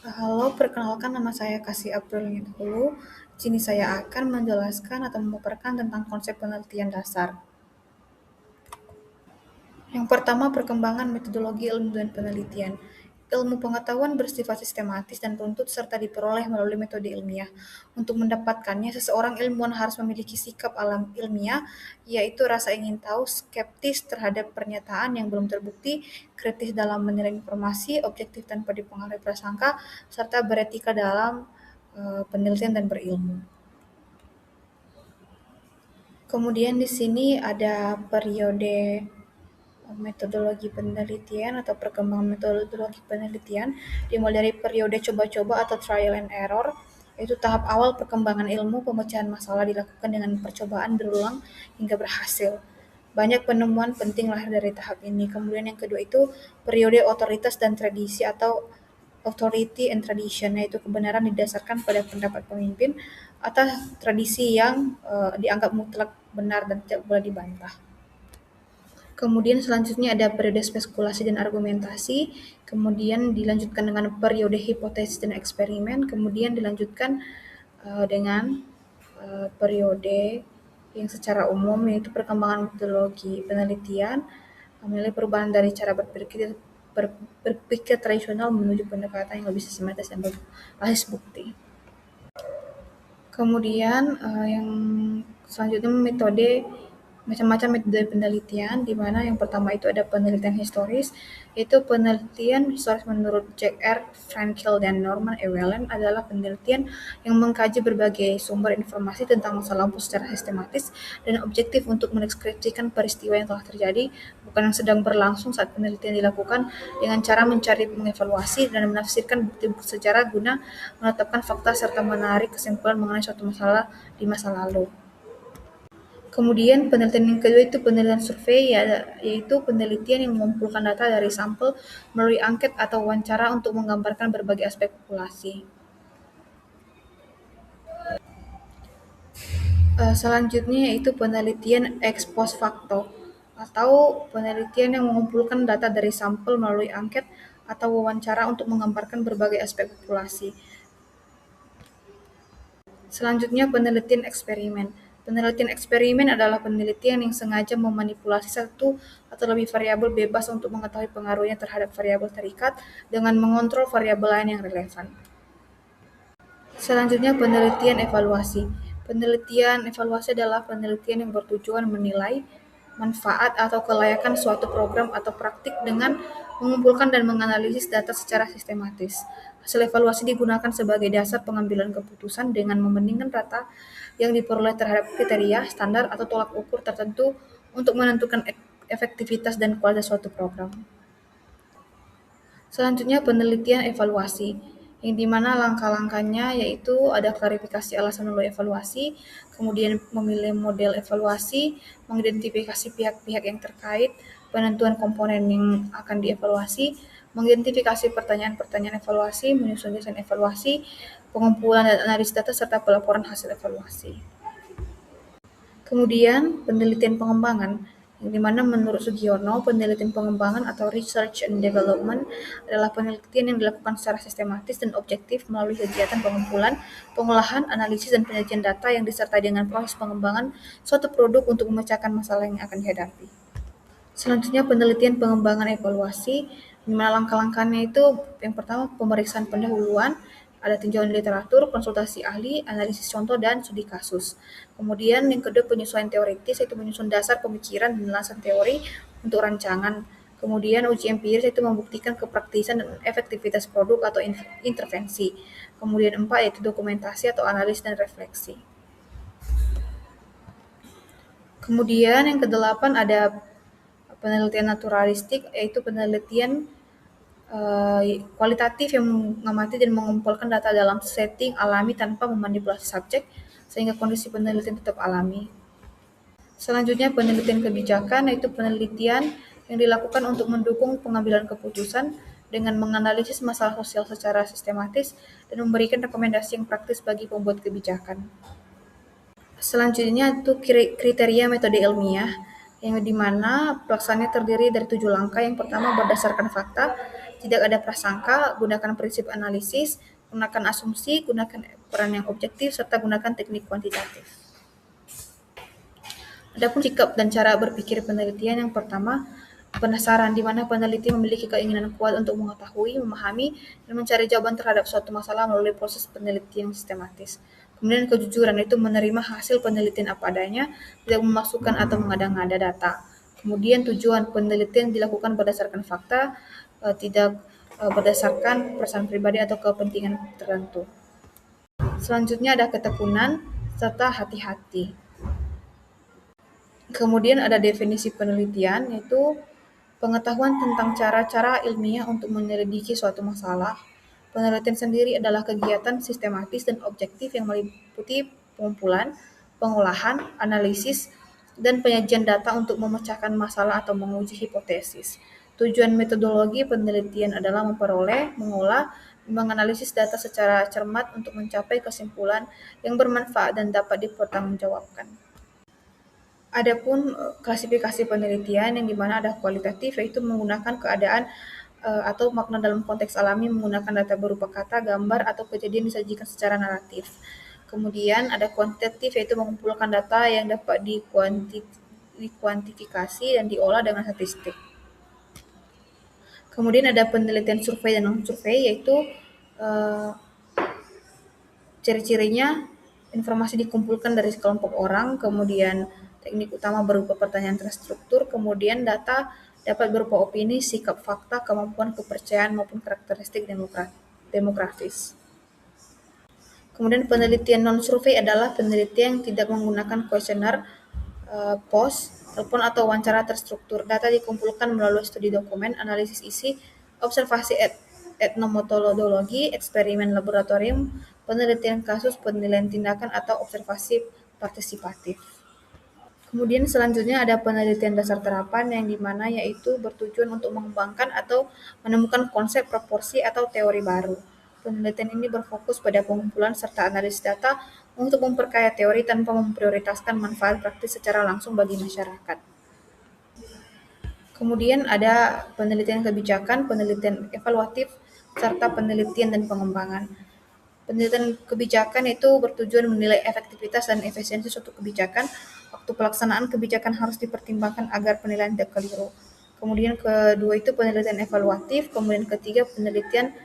Halo, perkenalkan nama saya Kasih April dulu. Di sini saya akan menjelaskan atau memaparkan tentang konsep penelitian dasar. Yang pertama, perkembangan metodologi ilmu dan penelitian. Ilmu pengetahuan bersifat sistematis dan runtut serta diperoleh melalui metode ilmiah. Untuk mendapatkannya, seseorang ilmuwan harus memiliki sikap alam ilmiah, yaitu rasa ingin tahu, skeptis terhadap pernyataan yang belum terbukti, kritis dalam menilai informasi, objektif tanpa dipengaruhi prasangka, serta beretika dalam penelitian dan berilmu. Kemudian di sini ada periode metodologi penelitian atau perkembangan metodologi penelitian dimulai dari periode coba-coba atau trial and error, yaitu tahap awal perkembangan ilmu. Pemecahan masalah dilakukan dengan percobaan berulang hingga berhasil. Banyak penemuan penting lahir dari tahap ini. Kemudian yang kedua itu periode otoritas dan tradisi atau authority and tradition, yaitu kebenaran didasarkan pada pendapat pemimpin atau tradisi yang dianggap mutlak benar dan tidak boleh dibantah. Kemudian selanjutnya ada periode spekulasi dan argumentasi, kemudian dilanjutkan dengan periode hipotesis dan eksperimen, kemudian dilanjutkan dengan periode yang secara umum, yaitu perkembangan metodologi penelitian, memilih perubahan dari cara berpikir tradisional menuju pendekatan yang lebih sistematis dan berbasis bukti. Kemudian yang selanjutnya macam-macam metode penelitian, di mana yang pertama itu ada penelitian historis, yaitu penelitian historis menurut Jack R. Frankel dan Norman Ewellen adalah penelitian yang mengkaji berbagai sumber informasi tentang masa lampau secara sistematis dan objektif untuk mendeskripsikan peristiwa yang telah terjadi, bukan yang sedang berlangsung saat penelitian dilakukan, dengan cara mencari, mengevaluasi, dan menafsirkan bukti-bukti sejarah guna menetapkan fakta serta menarik kesimpulan mengenai suatu masalah di masa lalu. Kemudian penelitian yang kedua itu penelitian survei, yaitu penelitian yang mengumpulkan data dari sampel melalui angket atau wawancara untuk menggambarkan berbagai aspek populasi. Selanjutnya yaitu penelitian ex post facto, atau penelitian yang mengumpulkan data dari sampel melalui angket atau wawancara untuk menggambarkan berbagai aspek populasi. Selanjutnya penelitian eksperimen. Penelitian eksperimen adalah penelitian yang sengaja memanipulasi satu atau lebih variabel bebas untuk mengetahui pengaruhnya terhadap variabel terikat dengan mengontrol variabel lain yang relevan. Selanjutnya penelitian evaluasi. Penelitian evaluasi adalah penelitian yang bertujuan menilai manfaat atau kelayakan suatu program atau praktik dengan mengumpulkan dan menganalisis data secara sistematis. Hasil evaluasi digunakan sebagai dasar pengambilan keputusan dengan membandingkan data yang diperoleh terhadap kriteria, standar, atau tolak ukur tertentu untuk menentukan efektivitas dan kualitas suatu program. Selanjutnya penelitian evaluasi, yang dimana langkah-langkahnya yaitu ada klarifikasi alasan melalui evaluasi, kemudian memilih model evaluasi, mengidentifikasi pihak-pihak yang terkait, penentuan komponen yang akan dievaluasi, mengidentifikasi pertanyaan-pertanyaan evaluasi, menyusun desain evaluasi, pengumpulan dan analisis data, serta pelaporan hasil evaluasi. Kemudian penelitian pengembangan, yang dimana menurut Sugiono, penelitian pengembangan atau research and development adalah penelitian yang dilakukan secara sistematis dan objektif melalui kegiatan pengumpulan, pengolahan, analisis, dan penyajian data yang disertai dengan proses pengembangan suatu produk untuk memecahkan masalah yang akan dihadapi. Selanjutnya penelitian pengembangan evaluasi, di mana langkah-langkahnya itu yang pertama pemeriksaan pendahuluan, ada tinjauan literatur, konsultasi ahli, analisis contoh, dan studi kasus. Kemudian yang kedua penyesuaian teoritis, yaitu menyusun dasar pemikiran dan landasan teori untuk rancangan. Kemudian uji empiris, yaitu membuktikan kepraktisan dan efektivitas produk atau intervensi. Kemudian 4 yaitu dokumentasi atau analis dan refleksi. Kemudian yang kedelapan ada penelitian naturalistik, yaitu penelitian kualitatif yang mengamati dan mengumpulkan data dalam setting alami tanpa memanipulasi subjek, sehingga kondisi penelitian tetap alami. Selanjutnya penelitian kebijakan, yaitu penelitian yang dilakukan untuk mendukung pengambilan keputusan dengan menganalisis masalah sosial secara sistematis dan memberikan rekomendasi yang praktis bagi pembuat kebijakan. Selanjutnya itu kriteria metode ilmiah, yang dimana pelaksanaannya terdiri dari 7 langkah. Yang pertama berdasarkan fakta, Tidak ada prasangka, gunakan prinsip analisis, gunakan asumsi, gunakan ukuran yang objektif, serta gunakan teknik kuantitatif. Adapun sikap dan cara berpikir penelitian, yang pertama, penasaran, di mana peneliti memiliki keinginan kuat untuk mengetahui, memahami, dan mencari jawaban terhadap suatu masalah melalui proses penelitian yang sistematis. Kemudian kejujuran, itu menerima hasil penelitian apa adanya, tidak memasukkan atau mengada-ngada data. Kemudian tujuan penelitian dilakukan berdasarkan fakta, tidak berdasarkan perasaan pribadi atau kepentingan tertentu. Selanjutnya ada ketekunan serta hati-hati. Kemudian ada definisi penelitian, yaitu pengetahuan tentang cara-cara ilmiah untuk menyelidiki suatu masalah. Penelitian sendiri adalah kegiatan sistematis dan objektif yang meliputi pengumpulan, pengolahan, analisis, dan penyajian data untuk memecahkan masalah atau menguji hipotesis. Tujuan metodologi penelitian adalah memperoleh, mengolah, dan menganalisis data secara cermat untuk mencapai kesimpulan yang bermanfaat dan dapat dipertanggungjawabkan. Adapun klasifikasi penelitian yang dimana ada kualitatif, yaitu menggunakan keadaan atau makna dalam konteks alami menggunakan data berupa kata, gambar, atau kejadian disajikan secara naratif. Kemudian ada kuantitatif, yaitu mengumpulkan data yang dapat dikuantifikasi dan diolah dengan statistik. Kemudian ada penelitian survei dan non-survei, yaitu uh, ciri-cirinya informasi dikumpulkan dari sekelompok orang, kemudian teknik utama berupa pertanyaan terstruktur, kemudian data dapat berupa opini, sikap fakta, kemampuan kepercayaan, maupun karakteristik demografis. Kemudian penelitian non-survei adalah penelitian yang tidak menggunakan kuesioner, pos, telepon, atau wawancara terstruktur. Data dikumpulkan melalui studi dokumen, analisis isi, observasi etnometodologi, eksperimen laboratorium, penelitian kasus, penilaian tindakan, atau observasi partisipatif. Kemudian selanjutnya ada penelitian dasar terapan, yang dimana yaitu bertujuan untuk mengembangkan atau menemukan konsep, proporsi, atau teori baru. Penelitian ini berfokus pada pengumpulan serta analisis data untuk memperkaya teori tanpa memprioritaskan manfaat praktis secara langsung bagi masyarakat. Kemudian ada penelitian kebijakan, penelitian evaluatif, serta penelitian dan pengembangan. Penelitian kebijakan itu bertujuan menilai efektivitas dan efisiensi suatu kebijakan. Waktu pelaksanaan kebijakan harus dipertimbangkan agar penilaian tidak keliru. Kemudian kedua itu penelitian evaluatif, kemudian ketiga penelitian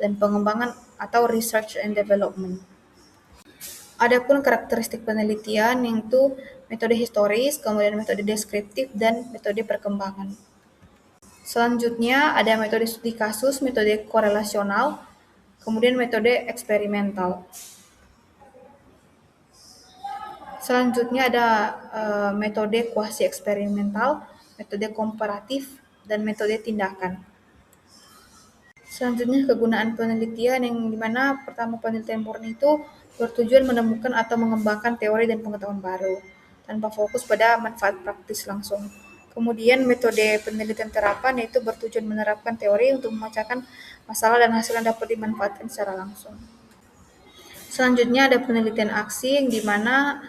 dan pengembangan atau research and development. Adapun karakteristik penelitian, yaitu metode historis, kemudian metode deskriptif, dan metode perkembangan. Selanjutnya ada metode studi kasus, metode korelasional, kemudian metode eksperimental. Selanjutnya ada metode kuasi eksperimental, metode komparatif, dan metode tindakan. Selanjutnya kegunaan penelitian, yang dimana pertama penelitian murni itu bertujuan menemukan atau mengembangkan teori dan pengetahuan baru tanpa fokus pada manfaat praktis langsung. Kemudian metode penelitian terapan, yaitu bertujuan menerapkan teori untuk memecahkan masalah dan hasilnya dapat dimanfaatkan secara langsung. Selanjutnya ada penelitian aksi, yang dimana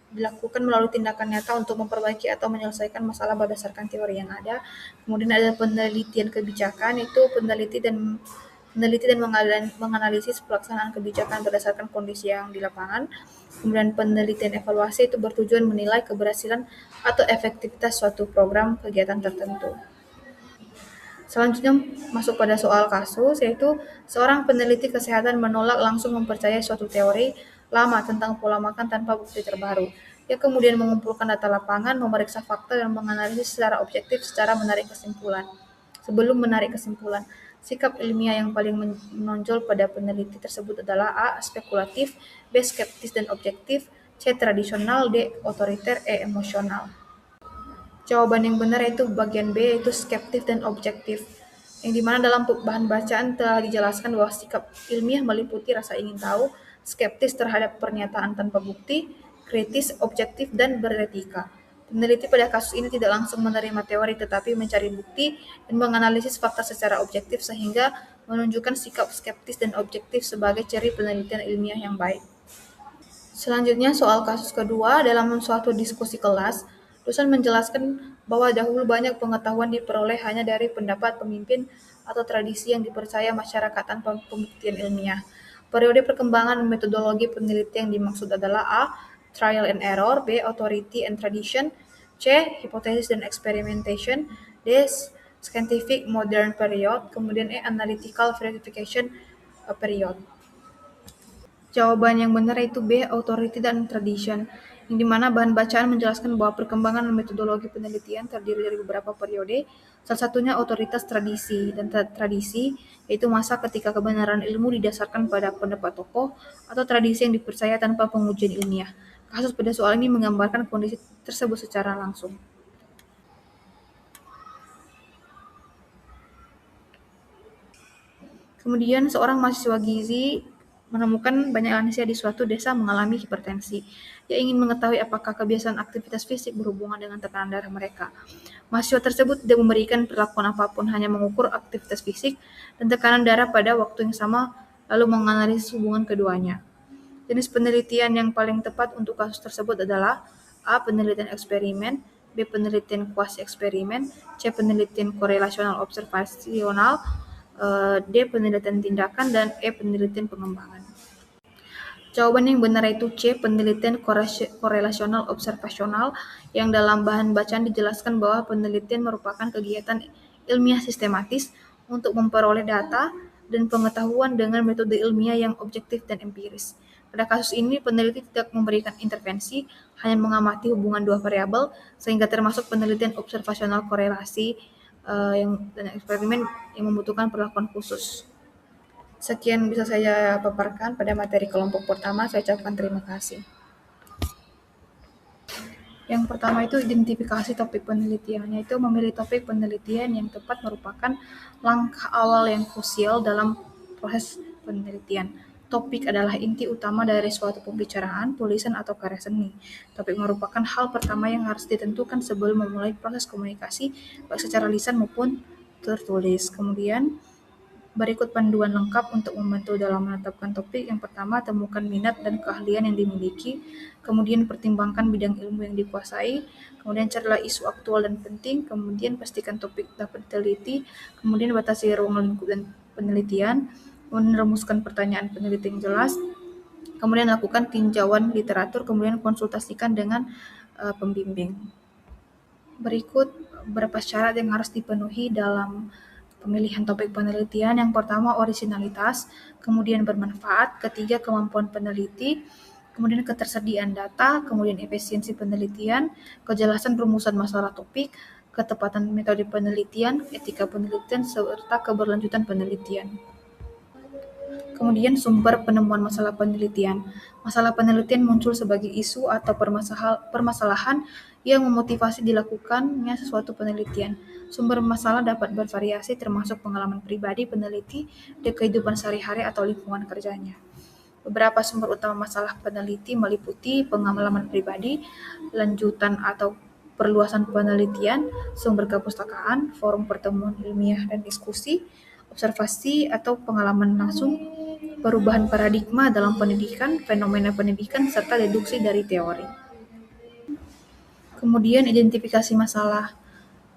dilakukan melalui tindakan nyata untuk memperbaiki atau menyelesaikan masalah berdasarkan teori yang ada. Kemudian ada penelitian kebijakan, itu meneliti dan menganalisis pelaksanaan kebijakan berdasarkan kondisi yang di lapangan. Kemudian penelitian evaluasi, itu bertujuan menilai keberhasilan atau efektivitas suatu program kegiatan tertentu. Selanjutnya masuk pada soal kasus, yaitu seorang peneliti kesehatan menolak langsung mempercayai suatu teori lama tentang pola makan tanpa bukti terbaru. Ia kemudian mengumpulkan data lapangan, memeriksa fakta, dan menganalisis secara objektif sebelum menarik kesimpulan. Sikap ilmiah yang paling menonjol pada peneliti tersebut adalah A. Spekulatif, B. Skeptis dan objektif, C. Tradisional, D. Otoriter, E. Emosional. Jawaban yang benar yaitu bagian B, yaitu skeptis dan objektif. Yang dimana dalam bahan bacaan telah dijelaskan bahwa sikap ilmiah meliputi rasa ingin tahu, skeptis terhadap pernyataan tanpa bukti, kritis, objektif, dan beretika. Peneliti pada kasus ini tidak langsung menerima teori tetapi mencari bukti dan menganalisis fakta secara objektif sehingga menunjukkan sikap skeptis dan objektif sebagai ciri penelitian ilmiah yang baik. Selanjutnya soal kasus kedua, dalam suatu diskusi kelas, dosen menjelaskan bahwa dahulu banyak pengetahuan diperoleh hanya dari pendapat pemimpin atau tradisi yang dipercaya masyarakat tanpa pembuktian ilmiah. Periode perkembangan metodologi penelitian yang dimaksud adalah A. Trial and error, B. Authority and tradition, C. Hypothesis dan experimentation, D. Scientific modern period, kemudian E. Analytical verification period. Jawaban yang benar yaitu B. Authority dan tradition, yang dimana bahan bacaan menjelaskan bahwa perkembangan metodologi penelitian terdiri dari beberapa periode, salah satunya otoritas tradisi, dan tradisi yaitu masa ketika kebenaran ilmu didasarkan pada pendapat tokoh atau tradisi yang dipercaya tanpa pengujian ilmiah. Kasus pada soal ini menggambarkan kondisi tersebut secara langsung. Kemudian seorang mahasiswa gizi menemukan banyak lansia di suatu desa mengalami hipertensi. Dia ingin mengetahui apakah kebiasaan aktivitas fisik berhubungan dengan tekanan darah mereka. Mahasiswa tersebut tidak memberikan perlakuan apapun, hanya mengukur aktivitas fisik dan tekanan darah pada waktu yang sama, lalu menganalisis hubungan keduanya. Jenis penelitian yang paling tepat untuk kasus tersebut adalah A. Penelitian eksperimen, B. Penelitian kuasi eksperimen, C. Penelitian korelasional observasional, D. Penelitian tindakan, dan E. Penelitian pengembangan. Jawaban yang benar itu C. Penelitian korelasional observasional, yang dalam bahan bacaan dijelaskan bahwa penelitian merupakan kegiatan ilmiah sistematis untuk memperoleh data dan pengetahuan dengan metode ilmiah yang objektif dan empiris. Pada kasus ini, peneliti tidak memberikan intervensi, hanya mengamati hubungan dua variabel, sehingga termasuk penelitian observasional korelasi dan eksperimen yang membutuhkan perlakuan khusus. Sekian bisa saya paparkan pada materi kelompok pertama. Saya ucapkan terima kasih. Yang pertama itu identifikasi topik penelitiannya, itu memilih topik penelitian yang tepat merupakan langkah awal yang krusial dalam proses penelitian. Topik adalah inti utama dari suatu pembicaraan, tulisan, atau karya seni. Topik merupakan hal pertama yang harus ditentukan sebelum memulai proses komunikasi, baik secara lisan maupun tertulis. Kemudian, berikut panduan lengkap untuk membantu dalam menetapkan topik. Yang pertama, temukan minat dan keahlian yang dimiliki. Kemudian, pertimbangkan bidang ilmu yang dikuasai. Kemudian, carilah isu aktual dan penting. Kemudian, pastikan topik dapat diteliti. Kemudian, batasi ruang lingkup dan penelitian. Kemudian, rumuskan pertanyaan peneliti yang jelas. Kemudian, lakukan tinjauan literatur. Kemudian, konsultasikan dengan pembimbing. Berikut beberapa syarat yang harus dipenuhi dalam pemilihan topik penelitian. Yang pertama, orisinalitas, kemudian bermanfaat, ketiga, kemampuan peneliti, kemudian ketersediaan data, kemudian efisiensi penelitian, kejelasan rumusan masalah topik, ketepatan metode penelitian, etika penelitian, serta keberlanjutan penelitian. Kemudian sumber penemuan masalah penelitian. Masalah penelitian muncul sebagai isu atau permasalahan yang memotivasi dilakukannya sesuatu penelitian. Sumber masalah dapat bervariasi termasuk pengalaman pribadi peneliti di kehidupan sehari-hari atau lingkungan kerjanya. Beberapa sumber utama masalah peneliti meliputi pengalaman pribadi, lanjutan atau perluasan penelitian, sumber kepustakaan, forum pertemuan ilmiah dan diskusi, observasi atau pengalaman langsung, perubahan paradigma dalam pendidikan, fenomena pendidikan, serta deduksi dari teori. Kemudian identifikasi masalah.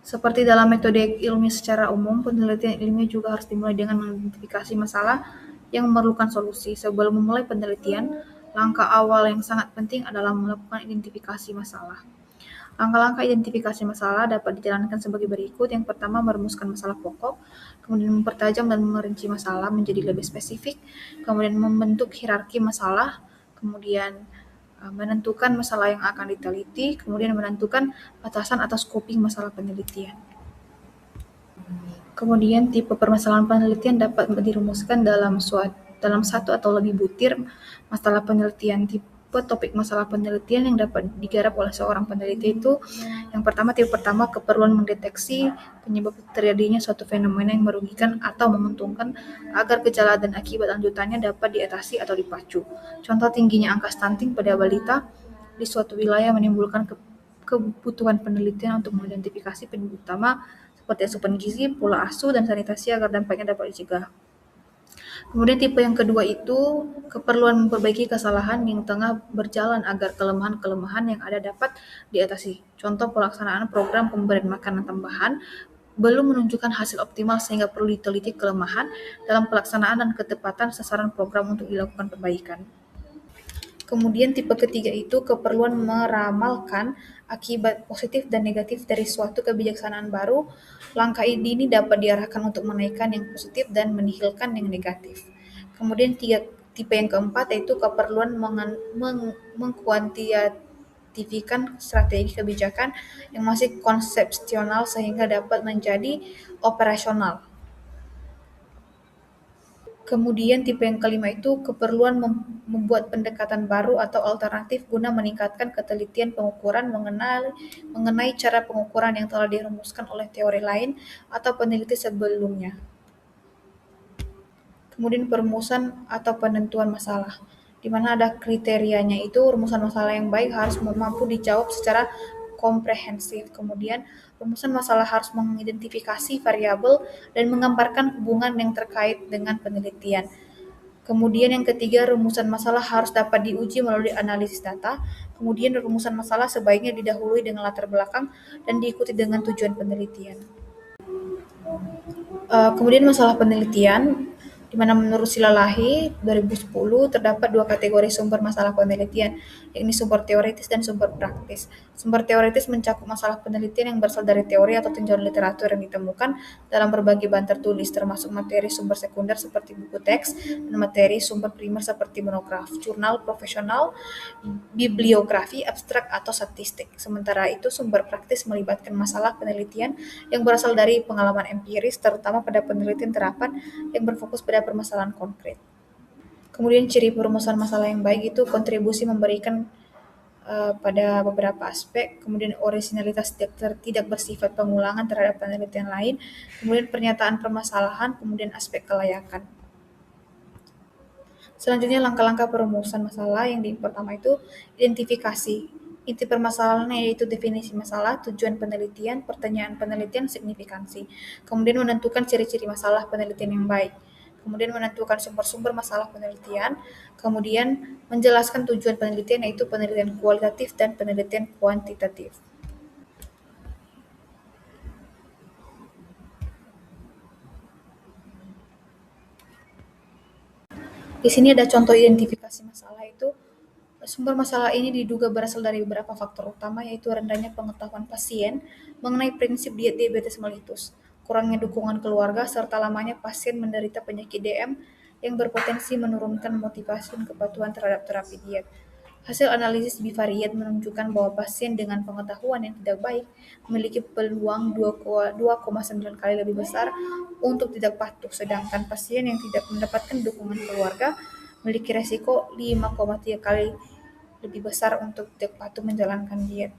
Seperti dalam metode ilmiah secara umum, penelitian ilmiah juga harus dimulai dengan mengidentifikasi masalah yang memerlukan solusi. Sebelum memulai penelitian, langkah awal yang sangat penting adalah melakukan identifikasi masalah. Langkah-langkah identifikasi masalah dapat dijalankan sebagai berikut. Yang pertama, merumuskan masalah pokok, kemudian mempertajam dan merinci masalah menjadi lebih spesifik, kemudian membentuk hierarki masalah, kemudian menentukan masalah yang akan diteliti, kemudian menentukan batasan atau scoping masalah penelitian. Kemudian tipe permasalahan penelitian dapat dirumuskan dalam satu atau lebih butir masalah penelitian. Tipe topik masalah penelitian yang dapat digarap oleh seorang peneliti itu, yang pertama, tipe pertama, keperluan mendeteksi penyebab terjadinya suatu fenomena yang merugikan atau menguntungkan agar gejala dan akibat lanjutannya dapat diatasi atau dipacu. Contoh, tingginya angka stunting pada balita di suatu wilayah menimbulkan kebutuhan penelitian untuk mengidentifikasi penyebab utama seperti asupan gizi, pola asuh, dan sanitasi agar dampaknya dapat dicegah. Kemudian tipe yang kedua itu keperluan memperbaiki kesalahan yang tengah berjalan agar kelemahan-kelemahan yang ada dapat diatasi. Contoh, pelaksanaan program pemberian makanan tambahan belum menunjukkan hasil optimal sehingga perlu diteliti kelemahan dalam pelaksanaan dan ketepatan sasaran program untuk dilakukan perbaikan. Kemudian tipe ketiga itu keperluan meramalkan akibat positif dan negatif dari suatu kebijaksanaan baru. Langkah ini dapat diarahkan untuk menaikkan yang positif dan menihilkan yang negatif. Kemudian tipe yang keempat yaitu keperluan mengkuantitatifkan strategi kebijakan yang masih konsepsional sehingga dapat menjadi operasional. Kemudian tipe yang kelima itu keperluan membuat pendekatan baru atau alternatif guna meningkatkan ketelitian pengukuran mengenai cara pengukuran yang telah dirumuskan oleh teori lain atau peneliti sebelumnya. Kemudian perumusan atau penentuan masalah, di mana ada kriterianya itu rumusan masalah yang baik harus mampu dijawab secara komprehensif. Kemudian rumusan masalah harus mengidentifikasi variabel dan menggambarkan hubungan yang terkait dengan penelitian. Kemudian yang ketiga, rumusan masalah harus dapat diuji melalui analisis data. Kemudian rumusan masalah sebaiknya didahului dengan latar belakang dan diikuti dengan tujuan penelitian. Kemudian masalah penelitian, di mana menurut Silalahi 2010 terdapat dua kategori sumber masalah penelitian, yakni sumber teoritis dan sumber praktis. Sumber teoritis mencakup masalah penelitian yang berasal dari teori atau tinjauan literatur yang ditemukan dalam berbagai bahan tertulis, termasuk materi sumber sekunder seperti buku teks, dan materi sumber primer seperti monograf, jurnal profesional, bibliografi, abstrak, atau statistik. Sementara itu, sumber praktis melibatkan masalah penelitian yang berasal dari pengalaman empiris, terutama pada penelitian terapan yang berfokus pada permasalahan konkret. Kemudian ciri perumusan masalah yang baik itu kontribusi memberikan pada beberapa aspek, kemudian orisinalitas tidak bersifat pengulangan terhadap penelitian lain, kemudian pernyataan permasalahan, kemudian aspek kelayakan. Selanjutnya langkah-langkah perumusan masalah yang pertama itu identifikasi. Inti permasalahannya yaitu definisi masalah, tujuan penelitian, pertanyaan penelitian, signifikansi. Kemudian menentukan ciri-ciri masalah penelitian yang baik. Kemudian menentukan sumber-sumber masalah penelitian. Kemudian menjelaskan tujuan penelitian yaitu penelitian kualitatif dan penelitian kuantitatif. Di sini ada contoh identifikasi masalah itu. Sumber masalah ini diduga berasal dari beberapa faktor utama, yaitu rendahnya pengetahuan pasien mengenai prinsip diet diabetes mellitus, kurangnya dukungan keluarga, serta lamanya pasien menderita penyakit DM yang berpotensi menurunkan motivasi dan kepatuhan terhadap terapi diet. Hasil analisis bivariat menunjukkan bahwa pasien dengan pengetahuan yang tidak baik memiliki peluang 2,9 kali lebih besar untuk tidak patuh, sedangkan pasien yang tidak mendapatkan dukungan keluarga memiliki resiko 5,3 kali lebih besar untuk tidak patuh menjalankan diet.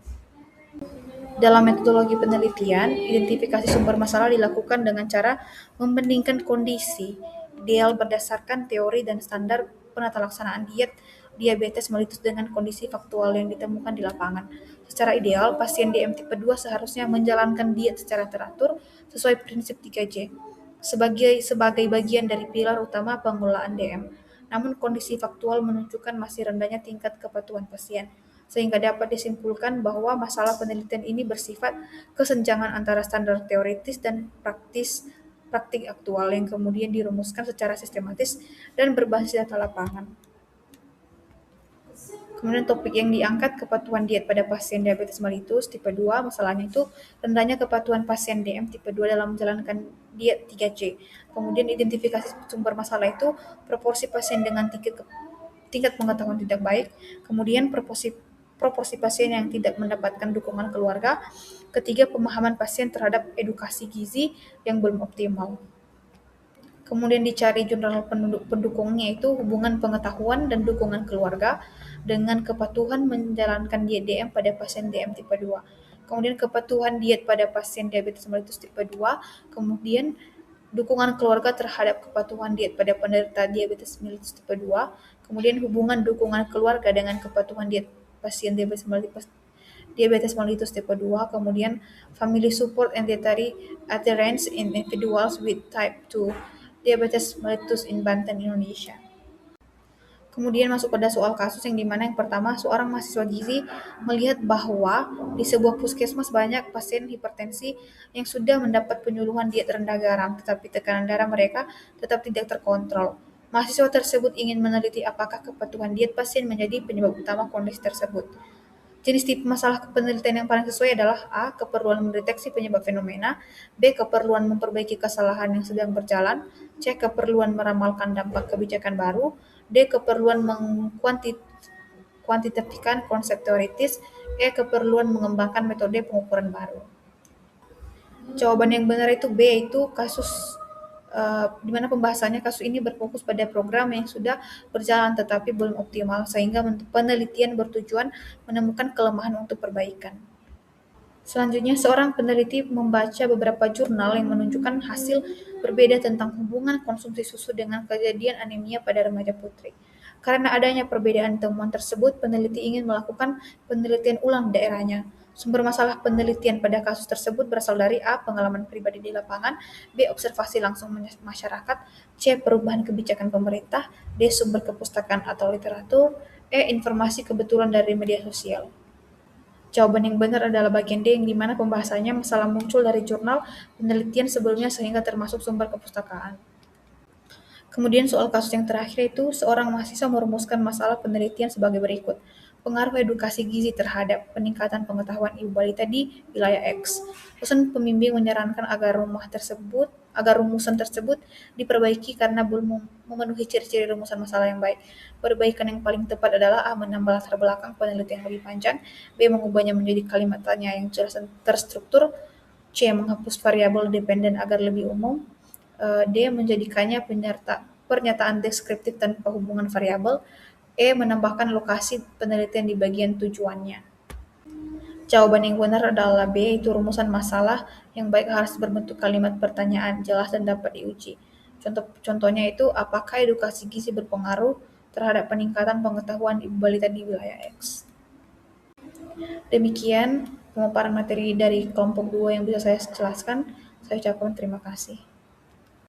Dalam metodologi penelitian, identifikasi sumber masalah dilakukan dengan cara membandingkan kondisi ideal berdasarkan teori dan standar penata laksanaan diet diabetes mellitus dengan kondisi faktual yang ditemukan di lapangan. Secara ideal, pasien DM tipe 2 seharusnya menjalankan diet secara teratur sesuai prinsip 3J sebagai bagian dari pilar utama pengelolaan DM. Namun kondisi faktual menunjukkan masih rendahnya tingkat kepatuhan pasien, sehingga dapat disimpulkan bahwa masalah penelitian ini bersifat kesenjangan antara standar teoritis dan praktik aktual yang kemudian dirumuskan secara sistematis dan berbasis data lapangan. Kemudian topik yang diangkat kepatuhan diet pada pasien diabetes mellitus tipe 2, masalahnya itu rendahnya kepatuhan pasien DM tipe 2 dalam menjalankan diet 3C. Kemudian identifikasi sumber masalah itu proporsi pasien dengan tingkat pengetahuan tidak baik, kemudian proporsi pasien yang tidak mendapatkan dukungan keluarga, ketiga pemahaman pasien terhadap edukasi gizi yang belum optimal. Kemudian dicari jurnal pendukungnya itu hubungan pengetahuan dan dukungan keluarga dengan kepatuhan menjalankan diet DM pada pasien DM tipe 2. Kemudian kepatuhan diet pada pasien diabetes mellitus tipe 2, kemudian dukungan keluarga terhadap kepatuhan diet pada penderita diabetes mellitus tipe 2, kemudian hubungan dukungan keluarga dengan kepatuhan diet pasien diabetes mellitus tipe 2, kemudian family support and dietary adherence in individuals with type 2 diabetes mellitus in Banten, Indonesia. Kemudian masuk pada soal kasus yang dimana yang pertama, seorang mahasiswa gizi melihat bahwa di sebuah puskesmas banyak pasien hipertensi yang sudah mendapat penyuluhan diet rendah garam, tetapi tekanan darah mereka tetap tidak terkontrol. Mahasiswa tersebut ingin meneliti apakah kepatuhan diet pasien menjadi penyebab utama kondisi tersebut. Jenis tipe masalah penelitian yang paling sesuai adalah A. Keperluan mendeteksi penyebab fenomena, B. Keperluan memperbaiki kesalahan yang sedang berjalan, C. Keperluan meramalkan dampak kebijakan baru, D. Keperluan mengkuantitatifkan konsep teoritis, E. Keperluan mengembangkan metode pengukuran baru. Jawaban yang benar itu B, itu kasus di mana pembahasannya kasus ini berfokus pada program yang sudah berjalan tetapi belum optimal sehingga penelitian bertujuan menemukan kelemahan untuk perbaikan. Selanjutnya, seorang peneliti membaca beberapa jurnal yang menunjukkan hasil berbeda tentang hubungan konsumsi susu dengan kejadian anemia pada remaja putri. Karena adanya perbedaan temuan tersebut, peneliti ingin melakukan penelitian ulang di daerahnya. Sumber masalah penelitian pada kasus tersebut berasal dari A. Pengalaman pribadi di lapangan, B. Observasi langsung masyarakat, C. Perubahan kebijakan pemerintah, D. Sumber kepustakaan atau literatur, E. Informasi kebetulan dari media sosial. Jawaban yang benar adalah bagian D yang dimana pembahasannya masalah muncul dari jurnal penelitian sebelumnya sehingga termasuk sumber kepustakaan. Kemudian soal kasus yang terakhir itu seorang mahasiswa merumuskan masalah penelitian sebagai berikut. Pengaruh edukasi gizi terhadap peningkatan pengetahuan ibu balita di wilayah X. Dosen pembimbing menyarankan agar rumusan tersebut diperbaiki karena belum memenuhi ciri-ciri rumusan masalah yang baik. Perbaikan yang paling tepat adalah A. Menambah latar belakang penelitian yang lebih panjang, B. Mengubahnya menjadi kalimat tanya yang jelas dan terstruktur, C. Menghapus variabel dependen agar lebih umum, D. Menjadikannya pernyataan deskriptif tanpa hubungan variabel, E. Menambahkan lokasi penelitian di bagian tujuannya. Jawaban yang benar adalah B, itu rumusan masalah yang baik harus berbentuk kalimat pertanyaan, jelas dan dapat diuji. Contohnya itu, apakah edukasi gizi berpengaruh terhadap peningkatan pengetahuan ibu balita di wilayah X? Demikian pemaparan materi dari kelompok 2 yang bisa saya jelaskan. Saya ucapkan terima kasih.